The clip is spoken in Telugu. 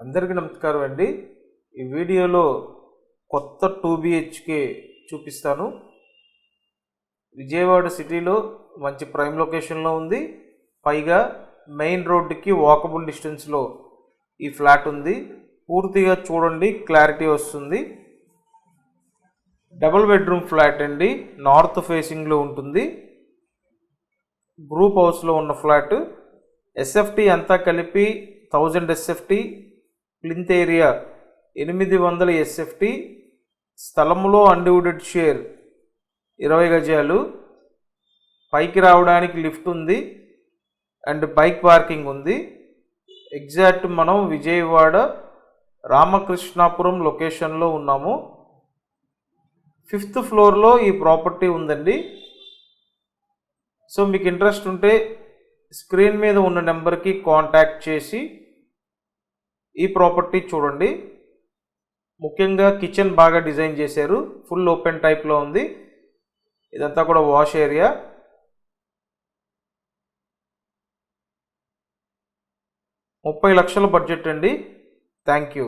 అందరికీ నమస్కారం అండి. ఈ వీడియోలో కొత్త 2 BHK చూపిస్తాను. విజయవాడ సిటీలో మంచి ప్రైమ్ లొకేషన్లో ఉంది. పైగా మెయిన్ రోడ్డుకి వాకబుల్ డిస్టెన్స్లో ఈ ఫ్లాట్ ఉంది. పూర్తిగా చూడండి, క్లారిటీ వస్తుంది. డబుల్ బెడ్రూమ్ ఫ్లాట్ అండి. నార్త్ ఫేసింగ్లో ఉంటుంది. గ్రూప్ హౌస్లో ఉన్న ఫ్లాట్. SFT అంతా కలిపి 1000 SFT, ప్లింత్ ఏరియా 800 SFT, స్థలంలో అన్డివైడెడ్ షేర్ 20 గజాలు. పైకి రావడానికి లిఫ్ట్ ఉంది అండ్ బైక్ పార్కింగ్ ఉంది. ఎగ్జాక్ట్ మనం విజయవాడ రామకృష్ణాపురం లొకేషన్లో ఉన్నాము. 5th ఫ్లోర్లో ఈ ప్రాపర్టీ ఉందండి. సో మీకు ఇంట్రెస్ట్ ఉంటే స్క్రీన్ మీద ఉన్న నెంబర్కి కాంటాక్ట్ చేసి ఈ ప్రాపర్టీ చూడండి. ముఖ్యంగా కిచెన్ బాగా డిజైన్ చేశారు. ఫుల్ ఓపెన్ టైప్లో ఉంది. ఇదంతా కూడా వాష్ ఏరియా. ₹30 లక్షల బడ్జెట్ అండి. Thank you.